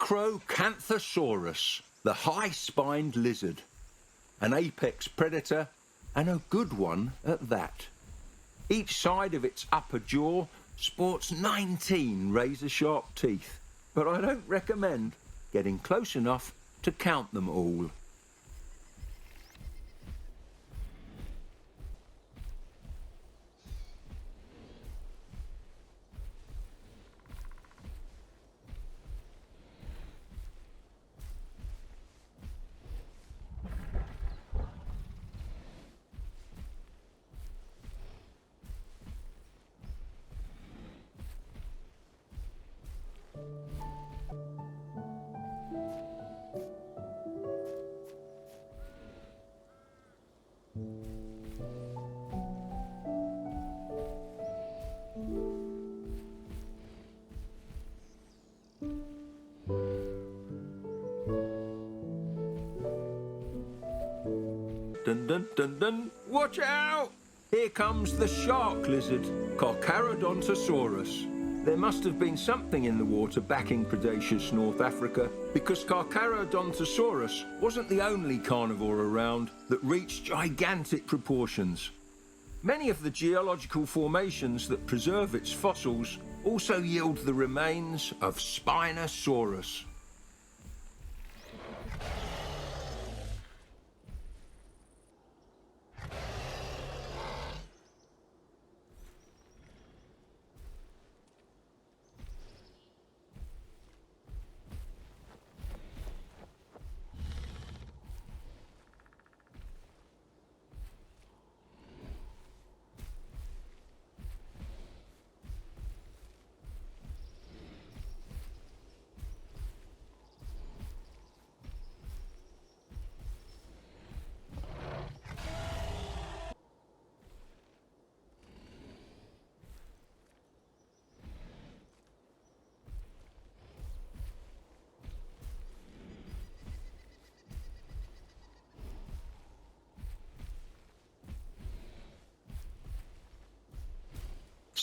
Acrocanthosaurus, the high-spined lizard. An apex predator, and a good one at that. Each side of its upper jaw sports 19 razor-sharp teeth, but I don't recommend getting close enough to count them all. Dun dun dun dun! Watch out! Here comes the shark lizard, Carcharodontosaurus. There must have been something in the water back in Cretaceous North Africa, because Carcharodontosaurus wasn't the only carnivore around that reached gigantic proportions. Many of the geological formations that preserve its fossils also yield the remains of Spinosaurus.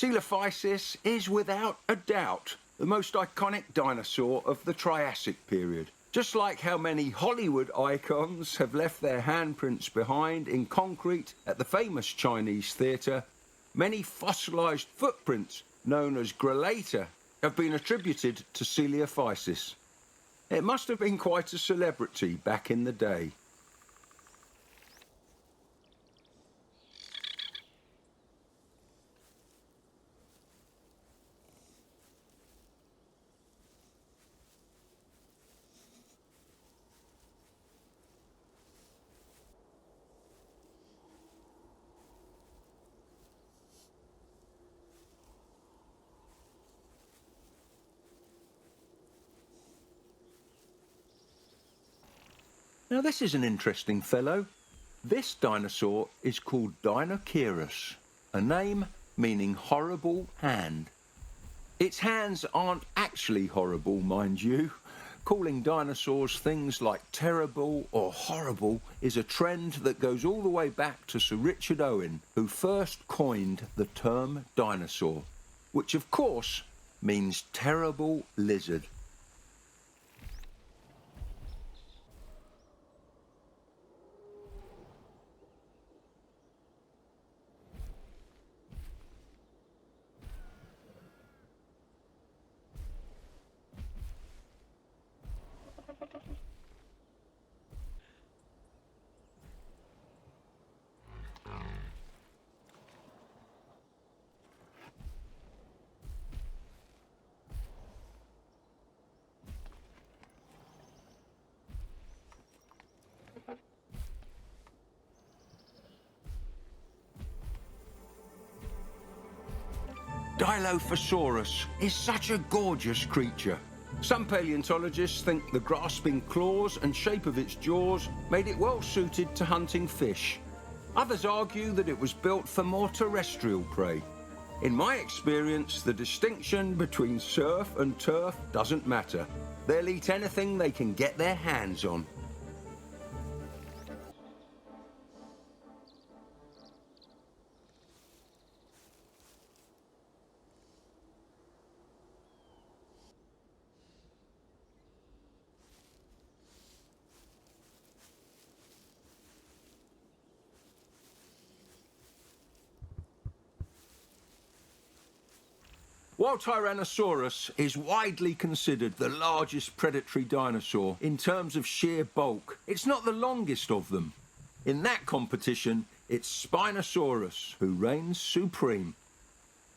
Coelophysis is without a doubt the most iconic dinosaur of the Triassic period. Just like how many Hollywood icons have left their handprints behind in concrete at the famous Chinese theatre, many fossilised footprints known as grelata have been attributed to Coelophysis. It must have been quite a celebrity back in the day. Now this is an interesting fellow. This dinosaur is called Deinocheirus, a name meaning horrible hand. Its hands aren't actually horrible, mind you. Calling dinosaurs things like terrible or horrible is a trend that goes all the way back to Sir Richard Owen, who first coined the term dinosaur, which of course means terrible lizard. Dilophosaurus is such a gorgeous creature. Some paleontologists think the grasping claws and shape of its jaws made it well suited to hunting fish. Others argue that it was built for more terrestrial prey. In my experience, the distinction between surf and turf doesn't matter. They'll eat anything they can get their hands on. While Tyrannosaurus is widely considered the largest predatory dinosaur in terms of sheer bulk, it's not the longest of them. In that competition, it's Spinosaurus who reigns supreme.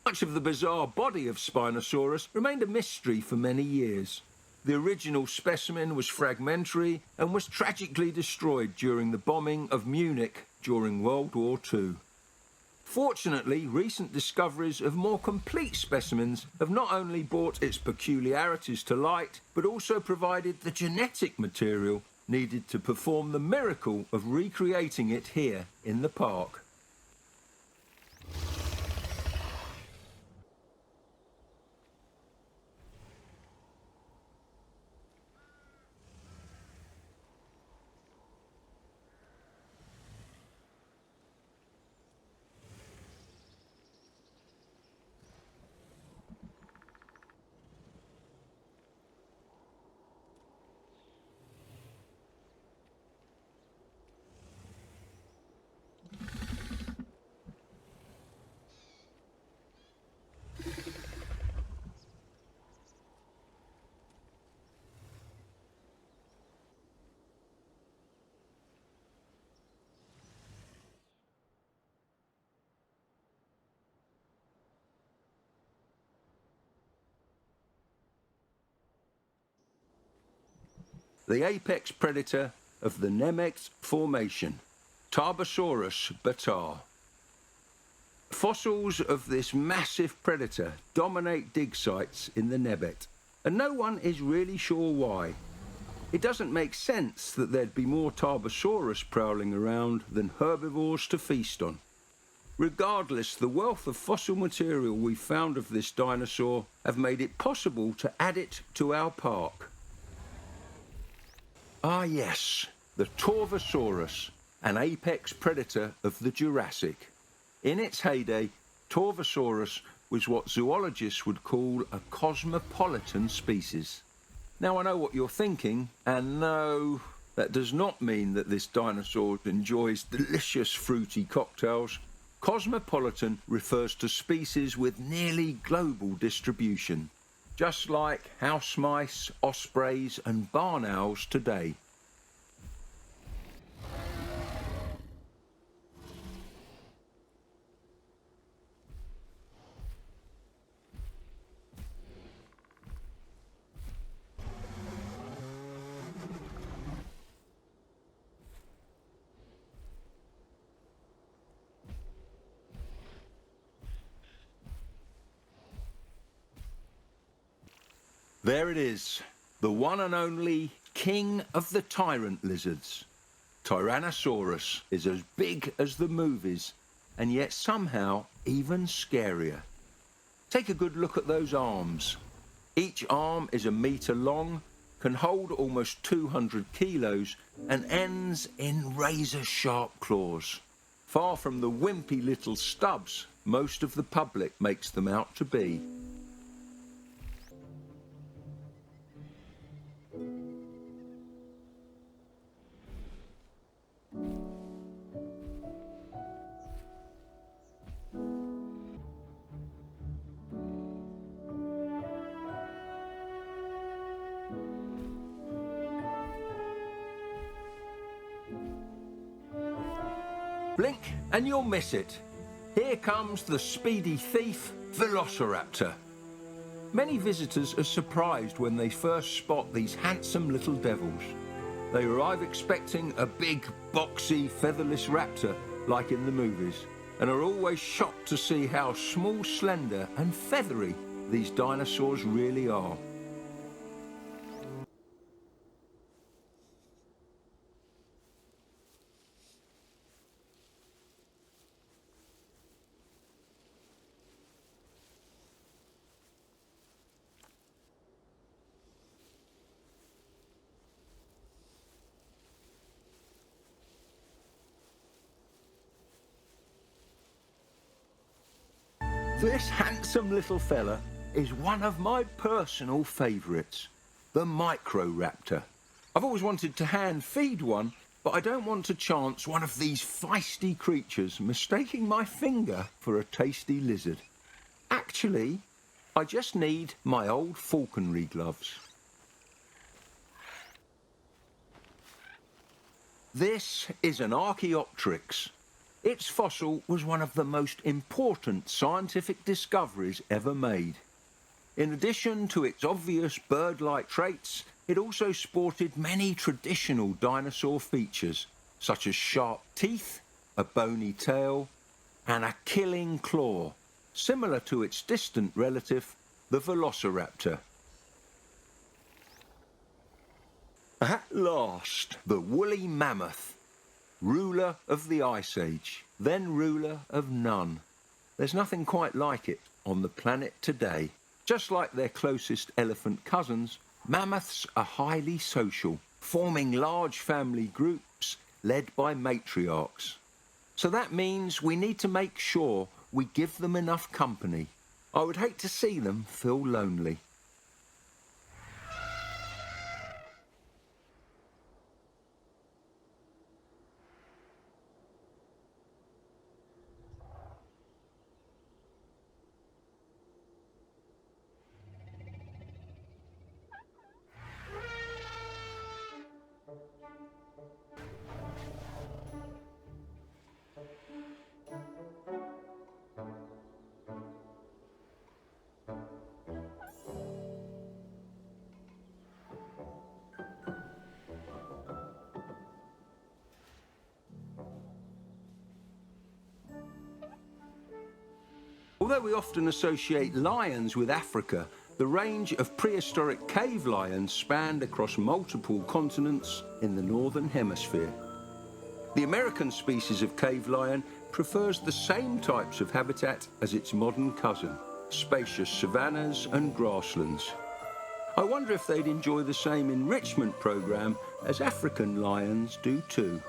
Much of the bizarre body of Spinosaurus remained a mystery for many years. The original specimen was fragmentary and was tragically destroyed during the bombing of Munich during World War II. Fortunately, recent discoveries of more complete specimens have not only brought its peculiarities to light, but also provided the genetic material needed to perform the miracle of recreating it here in the park. The apex predator of the Nemegt Formation, Tarbosaurus batar. Fossils of this massive predator dominate dig sites in the Nemegt, and no one is really sure why. It doesn't make sense that there'd be more Tarbosaurus prowling around than herbivores to feast on. Regardless, the wealth of fossil material we've found of this dinosaur have made it possible to add it to our park. Ah yes, the Torvosaurus, an apex predator of the Jurassic. In its heyday, Torvosaurus was what zoologists would call a cosmopolitan species. Now I know what you're thinking, and no, that does not mean that this dinosaur enjoys delicious fruity cocktails. Cosmopolitan refers to species with nearly global distribution, just like house mice, ospreys and barn owls today. There it is, the one and only king of the tyrant lizards. Tyrannosaurus is as big as the movies, and yet somehow even scarier. Take a good look at those arms. Each arm is 1 metre long, can hold almost 200 kilos, and ends in razor-sharp claws. Far from the wimpy little stubs most of the public makes them out to be. Blink and you'll miss it. Here comes the speedy thief, Velociraptor. Many visitors are surprised when they first spot these handsome little devils. They arrive expecting a big, boxy, featherless raptor like in the movies, and are always shocked to see how small, slender and feathery these dinosaurs really are. This handsome little fella is one of my personal favourites, the Microraptor. I've always wanted to hand feed one, but I don't want to chance one of these feisty creatures mistaking my finger for a tasty lizard. Actually, I just need my old falconry gloves. This is an Archaeopteryx. Its fossil was one of the most important scientific discoveries ever made. In addition to its obvious bird-like traits, it also sported many traditional dinosaur features, such as sharp teeth, a bony tail, and a killing claw, similar to its distant relative, the Velociraptor. At last, the woolly mammoth, ruler of the Ice Age, then ruler of none. There's nothing quite like it on the planet today. Just like their closest elephant cousins, mammoths are highly social, forming large family groups led by matriarchs. So that means we need to make sure we give them enough company. I would hate to see them feel lonely. Although we often associate lions with Africa, the range of prehistoric cave lions spanned across multiple continents in the northern hemisphere. The American species of cave lion prefers the same types of habitat as its modern cousin, spacious savannas and grasslands. I wonder if they'd enjoy the same enrichment program as African lions do too.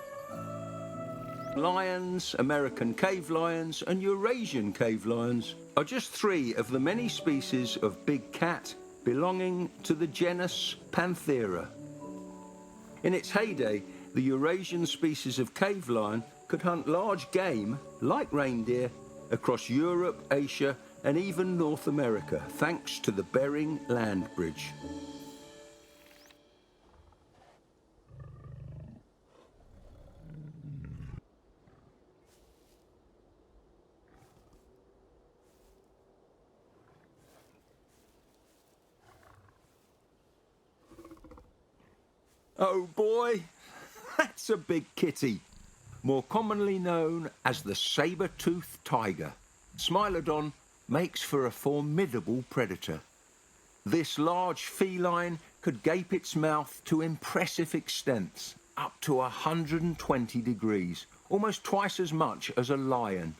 Lions, American cave lions and Eurasian cave lions are just three of the many species of big cat belonging to the genus Panthera. In its heyday, the Eurasian species of cave lion could hunt large game, like reindeer, across Europe, Asia and even North America, thanks to the Bering Land Bridge. Oh boy, that's a big kitty, more commonly known as the saber-toothed tiger. Smilodon makes for a formidable predator. This large feline could gape its mouth to impressive extents, up to 120 degrees, almost twice as much as a lion.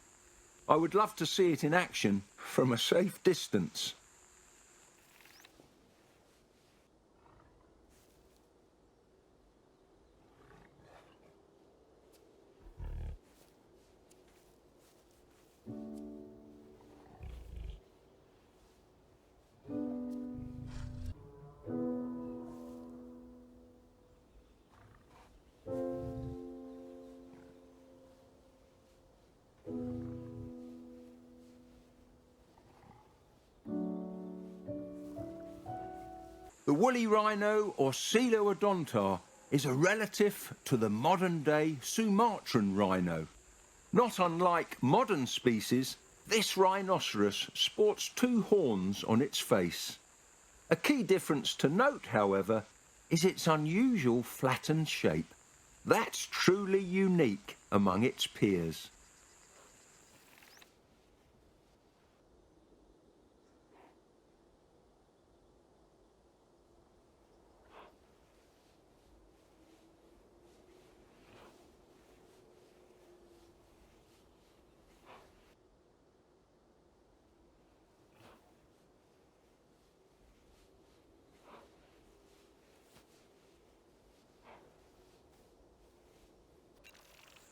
I would love to see it in action from a safe distance. The woolly rhino, or Scelidosaurus, is a relative to the modern-day Sumatran rhino. Not unlike modern species, this rhinoceros sports two horns on its face. A key difference to note, however, is its unusual flattened shape. That's truly unique among its peers.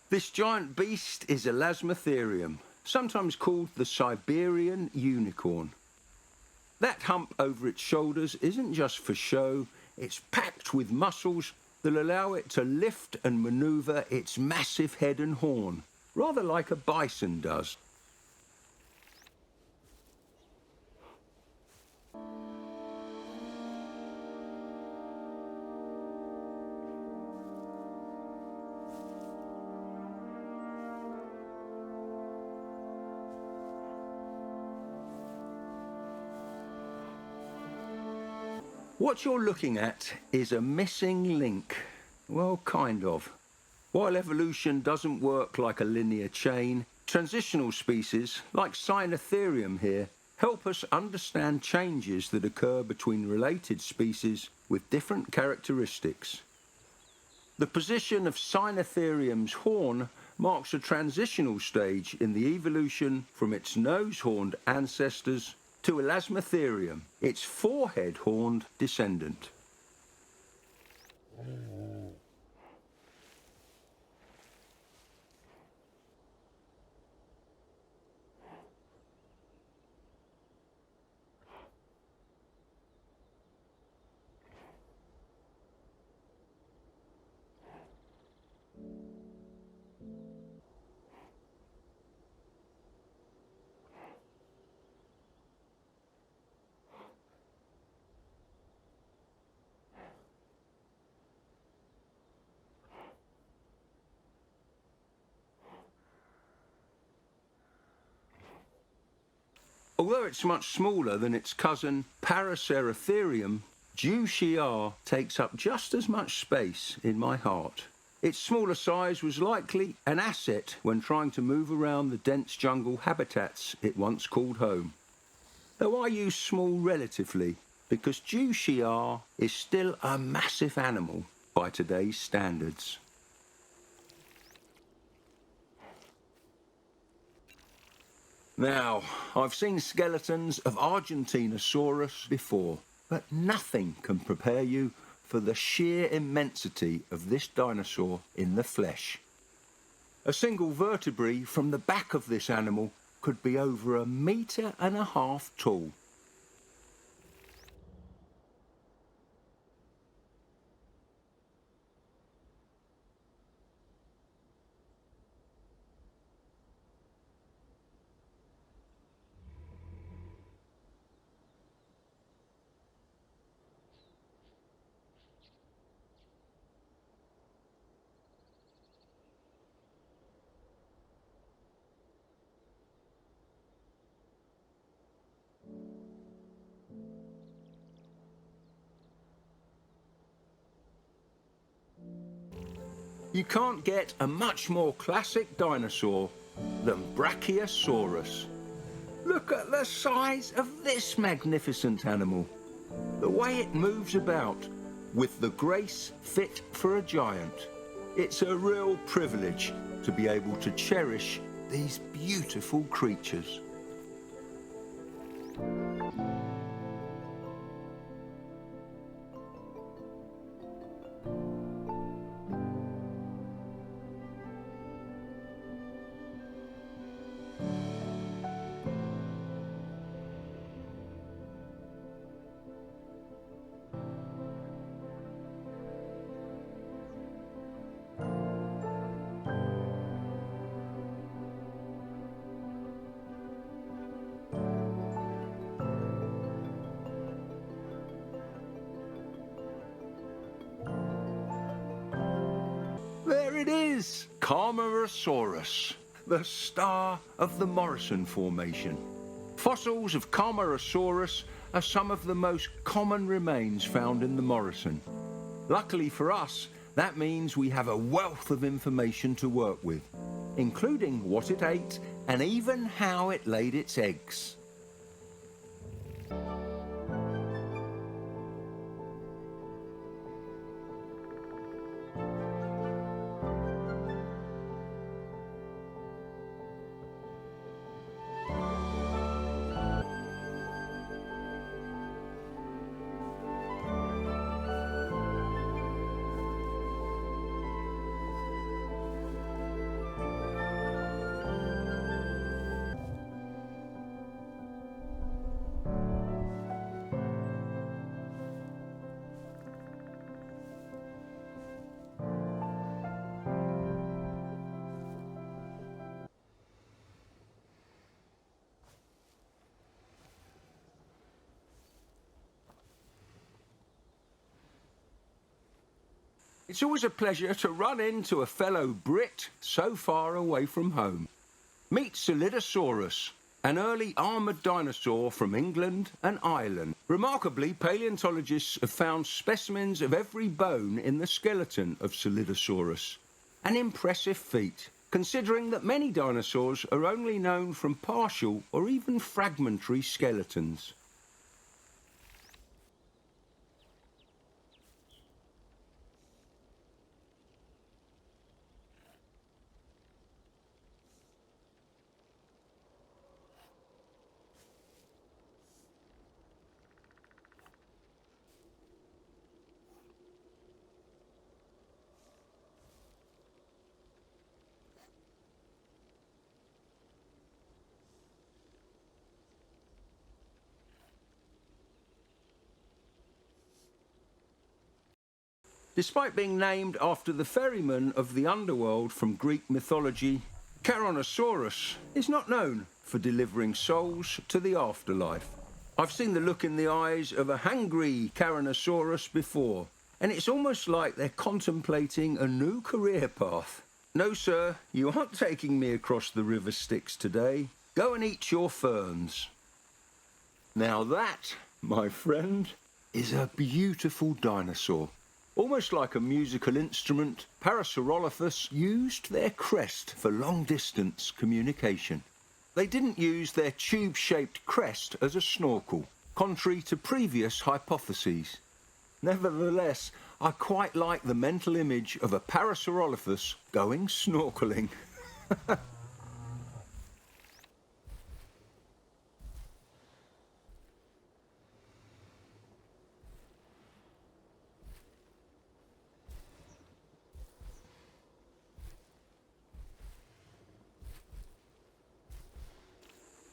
This giant beast is Elasmotherium, sometimes called the Siberian unicorn. That hump over its shoulders isn't just for show, it's packed with muscles that allow it to lift and maneuver its massive head and horn, rather like a bison does. What you're looking at is a missing link. Well, kind of. While evolution doesn't work like a linear chain, transitional species, like Sinotherium here, help us understand changes that occur between related species with different characteristics. The position of Sinotherium's horn marks a transitional stage in the evolution from its nose-horned ancestors to Elasmotherium, its forehead-horned descendant. Although it's much smaller than its cousin Paraceratherium, Juxia takes up just as much space in my heart. Its smaller size was likely an asset when trying to move around the dense jungle habitats it once called home. Though I use small relatively, because Juxia is still a massive animal by today's standards. Now, I've seen skeletons of Argentinosaurus before, but nothing can prepare you for the sheer immensity of this dinosaur in the flesh. A single vertebrae from the back of this animal could be over 1.5 meters tall. You can't get a much more classic dinosaur than Brachiosaurus. Look at the size of this magnificent animal. The way it moves about, with the grace fit for a giant. It's a real privilege to be able to cherish these beautiful creatures. There it is, Camarasaurus, the star of the Morrison Formation. Fossils of Camarasaurus are some of the most common remains found in the Morrison. Luckily for us, that means we have a wealth of information to work with, including what it ate and even how it laid its eggs. It's always a pleasure to run into a fellow Brit so far away from home. Meet Scelidosaurus, an early armoured dinosaur from England and Ireland. Remarkably, paleontologists have found specimens of every bone in the skeleton of Scelidosaurus. An impressive feat, considering that many dinosaurs are only known from partial or even fragmentary skeletons. Despite being named after the ferryman of the underworld from Greek mythology, Carcharodontosaurus is not known for delivering souls to the afterlife. I've seen the look in the eyes of a hungry Carcharodontosaurus before, and it's almost like they're contemplating a new career path. No, sir, you aren't taking me across the river Styx today. Go and eat your ferns. Now that, my friend, is a beautiful dinosaur. Almost like a musical instrument, Parasaurolophus used their crest for long-distance communication. They didn't use their tube-shaped crest as a snorkel, contrary to previous hypotheses. Nevertheless, I quite like the mental image of a Parasaurolophus going snorkeling.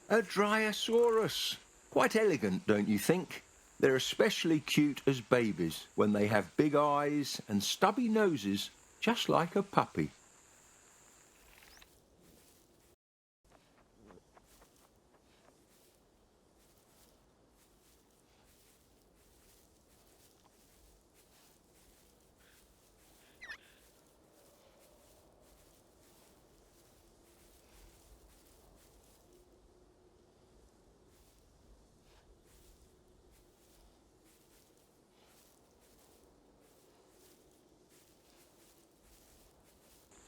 A Dryosaurus. Quite elegant, don't you think? They're especially cute as babies when they have big eyes and stubby noses, just like a puppy.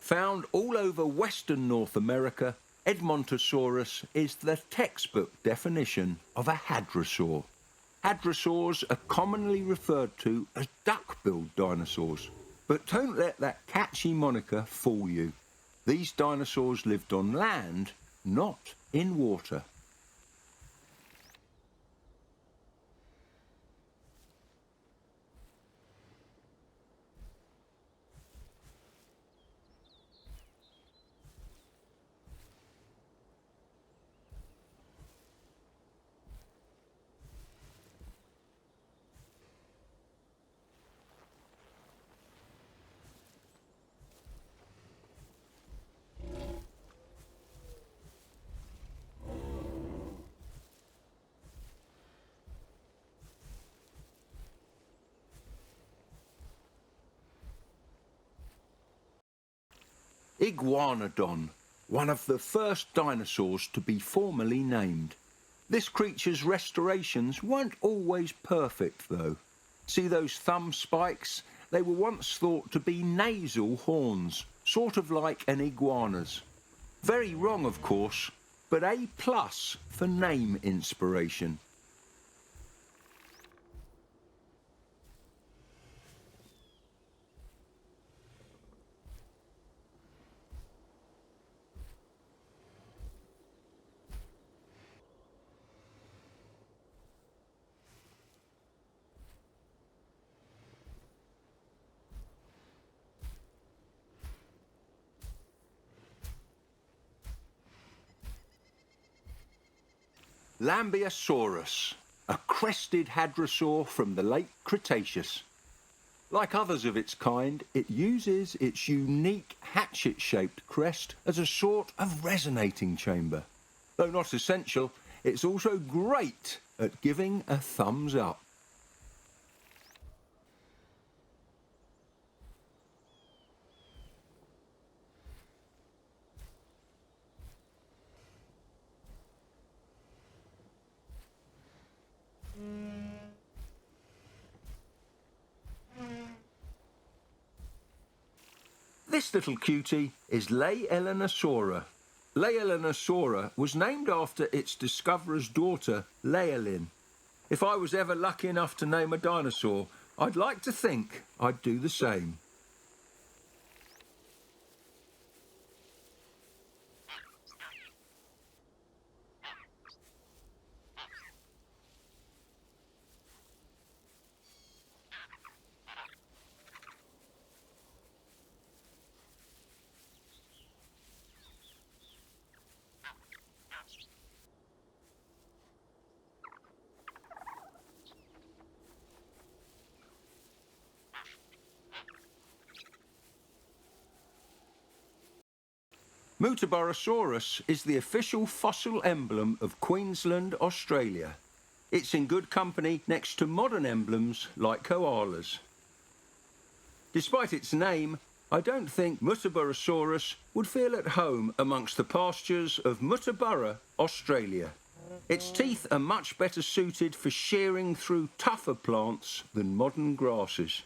Found all over western North America, Edmontosaurus is the textbook definition of a hadrosaur. Hadrosaurs are commonly referred to as duck-billed dinosaurs. But don't let that catchy moniker fool you. These dinosaurs lived on land, not in water. Iguanodon, one of the first dinosaurs to be formally named. This creature's restorations weren't always perfect, though. See those thumb spikes? They were once thought to be nasal horns, sort of like an iguana's. Very wrong, of course, but A+ for name inspiration. Lambeosaurus, a crested hadrosaur from the late Cretaceous. Like others of its kind, it uses its unique hatchet-shaped crest as a sort of resonating chamber. Though not essential, it's also great at giving a thumbs up. This little cutie is Laelinosaura. Laelinosaura was named after its discoverer's daughter, Laelin. If I was ever lucky enough to name a dinosaur, I'd like to think I'd do the same. Muttaburrasaurus is the official fossil emblem of Queensland, Australia. It's in good company next to modern emblems like koalas. Despite its name, I don't think Muttaburrasaurus would feel at home amongst the pastures of Muttaburra, Australia. Its teeth are much better suited for shearing through tougher plants than modern grasses.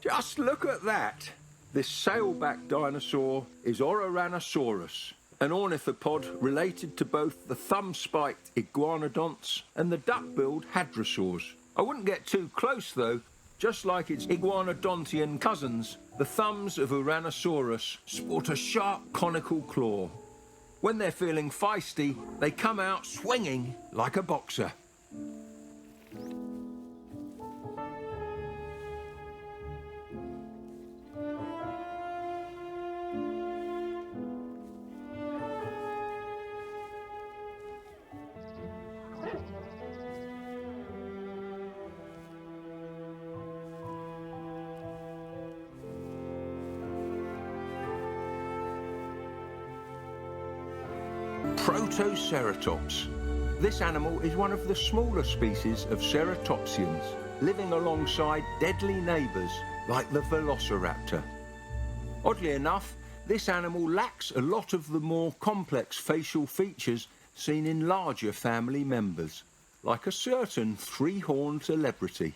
Just look at that! This sailback dinosaur is Ororanosaurus, an ornithopod related to both the thumb-spiked iguanodonts and the duck-billed hadrosaurs. I wouldn't get too close though. Just like its iguanodontian cousins, the thumbs of Oranosaurus sport a sharp conical claw. When they're feeling feisty, they come out swinging like a boxer. Protoceratops. This animal is one of the smaller species of ceratopsians, living alongside deadly neighbours like the Velociraptor. Oddly enough, this animal lacks a lot of the more complex facial features seen in larger family members, like a certain three-horned celebrity.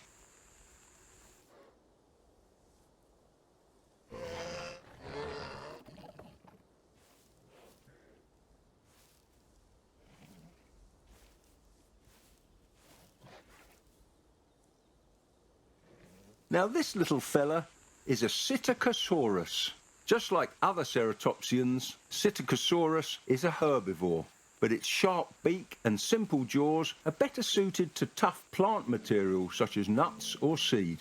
Now this little fella is a Psittacosaurus. Just like other ceratopsians, Psittacosaurus is a herbivore, but its sharp beak and simple jaws are better suited to tough plant material such as nuts or seed.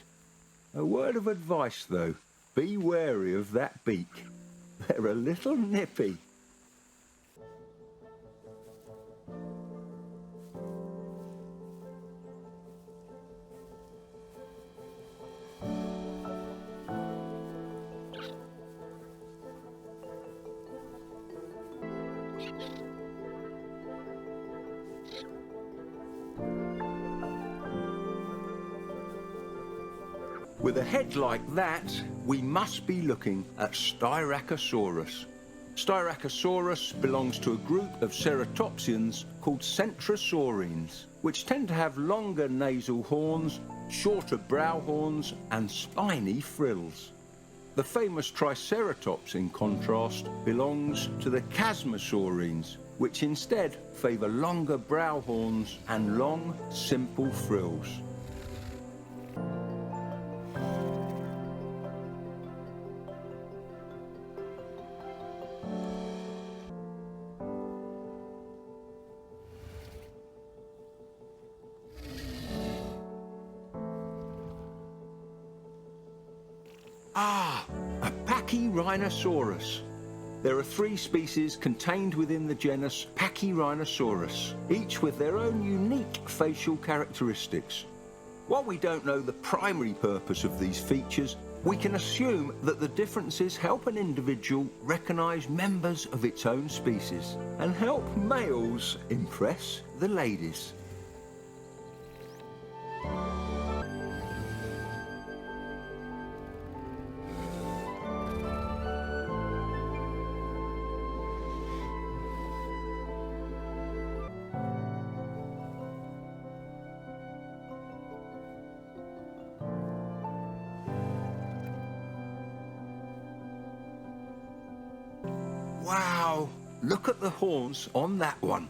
A word of advice though, be wary of that beak. They're a little nippy. With a head like that, we must be looking at Styracosaurus. Styracosaurus belongs to a group of ceratopsians called centrosaurines, which tend to have longer nasal horns, shorter brow horns, and spiny frills. The famous Triceratops, in contrast, belongs to the chasmosaurines, which instead favour longer brow horns and long, simple frills. A Pachyrhinosaurus. There are 3 species contained within the genus Pachyrhinosaurus, each with their own unique facial characteristics. While we don't know the primary purpose of these features, We can assume that the differences help an individual recognise members of its own species and help males impress the ladies. Wow, look at the horns on that one.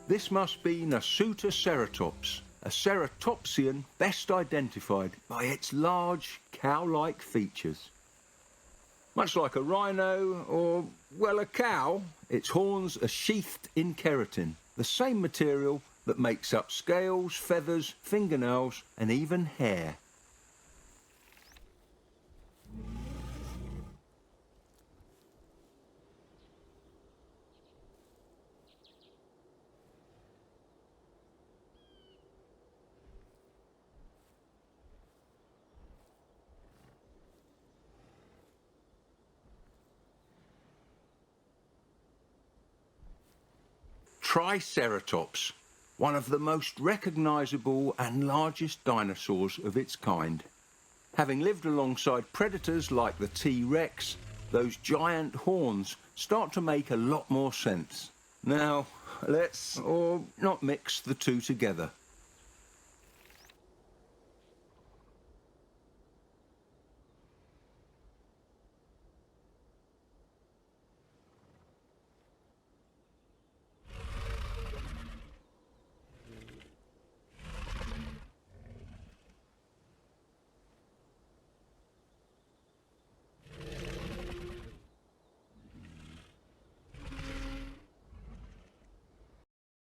This must be Nasutoceratops, a ceratopsian best identified by its large cow-like features. Much like a rhino or, well, a cow, its horns are sheathed in keratin, the same material that makes up scales, feathers, fingernails and even hair. Triceratops, one of the most recognisable and largest dinosaurs of its kind. Having lived alongside predators like the T.rex, those giant horns start to make a lot more sense. Now, let's not mix the two together.